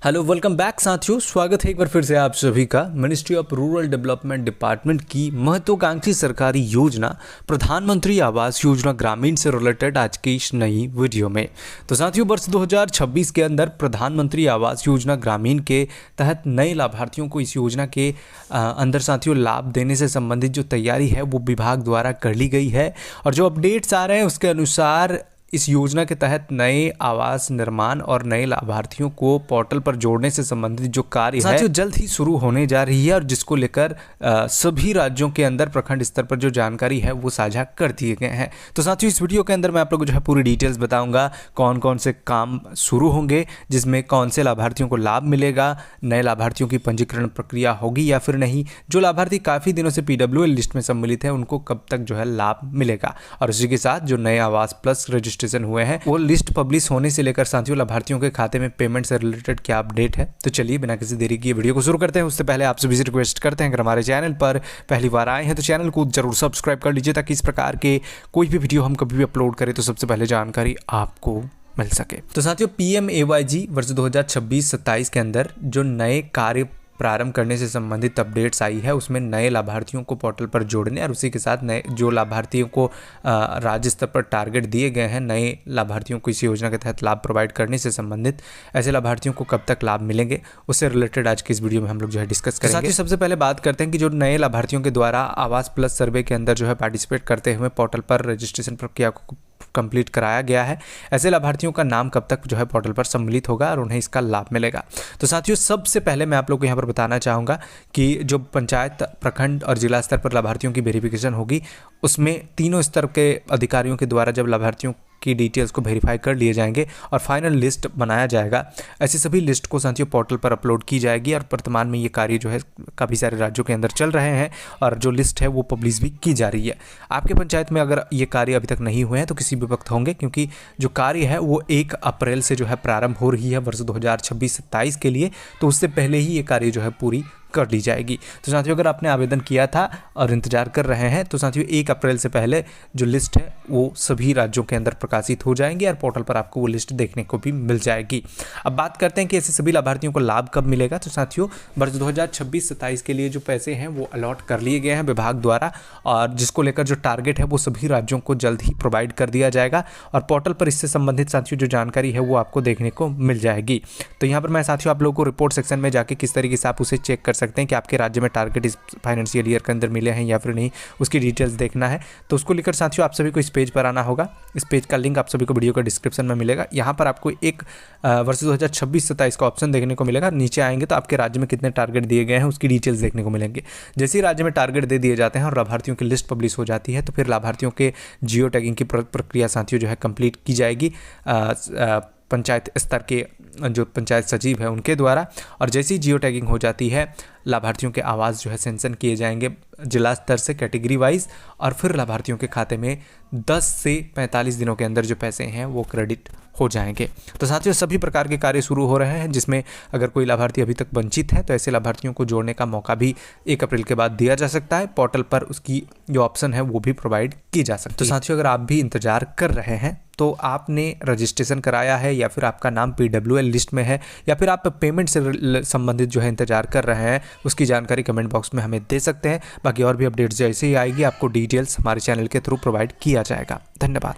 Hello, welcome back साथियों। स्वागत है एक बार फिर से आप सभी का ministry of rural development department की महत्वाकांक्षी सरकारी योजना प्रधानमंत्री आवास योजना ग्रामीण से रिलेटेड आज की इस नई वीडियो में। तो साथियों, वर्ष 2026 के अंदर प्रधानमंत्री आवास योजना ग्रामीण के तहत नए लाभार्थियों को इस योजना के अंदर साथियों लाभ देने से संबंधित जो तैयारी है वो विभाग द्वारा कर ली गई है। और जो अपडेट्स आ रहे हैं उसके अनुसार इस योजना के तहत नए आवास निर्माण और नए लाभार्थियों को पोर्टल पर जोड़ने से संबंधित जो कार्य है साथियों जल्द ही शुरू होने जा रही है, और जिसको लेकर सभी राज्यों के अंदर प्रखंड स्तर पर जो जानकारी है वो साझा कर दिए गए हैं। तो साथियों इस वीडियो के अंदर मैं आप लोगों को जो है पूरी डिटेल्स बताऊंगा, कौन कौन से काम शुरू होंगे, जिसमें कौन से लाभार्थियों को लाभ मिलेगा, नए लाभार्थियों की पंजीकरण प्रक्रिया होगी या फिर नहीं, जो लाभार्थी काफ़ी दिनों से PWL लिस्ट में सम्मिलित है उनको कब तक जो है लाभ मिलेगा, और उसी के साथ जो नए आवास प्लस रजिस्ट्रेशन हुए हैं वो लिस्ट पब्लिश होने से लेकर साथियों लाभार्थियों के खाते में पेमेंट से रिलेटेड क्या अपडेट है। तो चलिए बिना किसी देरी के वीडियो को शुरू करते हैं। उससे पहले आप सभी से रिक्वेस्ट करते हैं, अगर हमारे चैनल पर पहली बार आए हैं तो चैनल को जरूर सब्सक्राइब कर लीजिए, ताकि इस प्रकार के कोई भी वीडियो हम कभी भी अपलोड करें तो सबसे पहले जानकारी आपको मिल सके। तो साथियों PMAYG वर्ष 2026-27 के अंदर जो नए कार्य प्रारंभ करने से संबंधित अपडेट्स आई है उसमें नए लाभार्थियों को पोर्टल पर जोड़ने और उसी के साथ नए जो लाभार्थियों को राज्य स्तर पर टारगेट दिए गए हैं, नए लाभार्थियों को इस योजना के तहत लाभ प्रोवाइड करने से संबंधित ऐसे लाभार्थियों को कब तक लाभ मिलेंगे उससे रिलेटेड आज की इस वीडियो में हम लोग जो है डिस्कस करेंगे। साथ ही सबसे पहले बात करते हैं कि जो नए लाभार्थियों के द्वारा आवास प्लस सर्वे के अंदर जो है पार्टिसिपेट करते हुए पोर्टल पर रजिस्ट्रेशन प्रक्रिया को कंप्लीट कराया गया है, ऐसे लाभार्थियों का नाम कब तक जो है पोर्टल पर सम्मिलित होगा और उन्हें इसका लाभ मिलेगा। तो साथियों सबसे पहले मैं आप लोग को यहाँ पर बताना चाहूँगा कि जो पंचायत, प्रखंड और जिला स्तर पर लाभार्थियों की वेरिफिकेशन होगी उसमें तीनों स्तर के अधिकारियों के द्वारा जब लाभार्थियों की डिटेल्स को वेरीफाई कर लिए जाएंगे और फाइनल लिस्ट बनाया जाएगा, ऐसी सभी लिस्ट को साथियों पोर्टल पर अपलोड की जाएगी। और वर्तमान में ये कार्य जो है काफ़ी सारे राज्यों के अंदर चल रहे हैं और जो लिस्ट है वो पब्लिश भी की जा रही है। आपके पंचायत में अगर ये कार्य अभी तक नहीं हुए हैं तो किसी भी वक्त होंगे, क्योंकि जो कार्य है वो 1 अप्रैल से जो है प्रारंभ हो रही है वर्ष 2026-27 के लिए, तो उससे पहले ही ये कार्य जो है पूरी कर ली जाएगी। तो साथियों अगर आपने आवेदन किया था और इंतजार कर रहे हैं तो साथियों 1 अप्रैल से पहले जो लिस्ट है वो सभी राज्यों के अंदर प्रकाशित हो जाएंगी और पोर्टल पर आपको वो लिस्ट देखने को भी मिल जाएगी। अब बात करते हैं कि ऐसे सभी लाभार्थियों को लाभ कब मिलेगा। तो साथियों वर्ष 2026-27 के लिए जो पैसे हैं वो अलॉट कर लिए गए हैं विभाग द्वारा, और जिसको लेकर जो टारगेट है वो सभी राज्यों को जल्द ही प्रोवाइड कर दिया जाएगा और पोर्टल पर इससे संबंधित साथियों जो जानकारी है वो आपको देखने को मिल जाएगी। तो यहाँ पर मैं साथियों आप लोगों को रिपोर्ट सेक्शन में जाके किस तरीके से आप उसे चेक कर सकते हैं कि आपके राज्य में टारगेट इस फाइनेंशियल ईयर के अंदर मिले हैं या फिर नहीं, उसकी डिटेल्स देखना है। तो उसको लेकर साथियों आप सभी को इस पेज पर आना होगा। इस पेज का लिंक आप सभी को वीडियो का डिस्क्रिप्शन में मिलेगा। यहाँ पर आपको एक वर्ष 2026-27 का ऑप्शन देखने को मिलेगा। नीचे आएंगे तो आपके राज्य में कितने टारगेट दिए गए हैं उसकी डिटेल्स देखने को मिलेंगे। जैसे ही राज्य में टारगेट दे दिए जाते हैं और लाभार्थियों की लिस्ट पब्लिश हो जाती है तो फिर लाभार्थियों के जियो टैगिंग की प्रक्रिया साथियों जो है कंप्लीट की जाएगी पंचायत स्तर के जो पंचायत सचिव है उनके द्वारा। और जैसी जियो टैगिंग हो जाती है लाभार्थियों के आवास जो है सेंशन किए जाएंगे जिला स्तर से कैटेगरी वाइज, और फिर लाभार्थियों के खाते में 10 से 45 दिनों के अंदर जो पैसे हैं वो क्रेडिट हो जाएंगे। तो साथियों सभी प्रकार के कार्य शुरू हो रहे हैं, जिसमें अगर कोई लाभार्थी अभी तक वंचित है तो ऐसे लाभार्थियों को जोड़ने का मौका भी 1 अप्रैल के बाद दिया जा सकता है। पोर्टल पर उसकी जो ऑप्शन है वो भी प्रोवाइड की जा सकती है। तो साथियों अगर आप भी इंतजार कर रहे हैं तो आपने रजिस्ट्रेशन कराया है या फिर आपका नाम PWL लिस्ट में है या फिर आप पेमेंट से संबंधित जो है इंतजार कर रहे हैं, उसकी जानकारी कमेंट बॉक्स में हमें दे सकते हैं। बाकी और भी अपडेट्स जैसे ही आएगी आपको डिटेल्स हमारे चैनल के थ्रू प्रोवाइड किया जाएगा। धन्यवाद।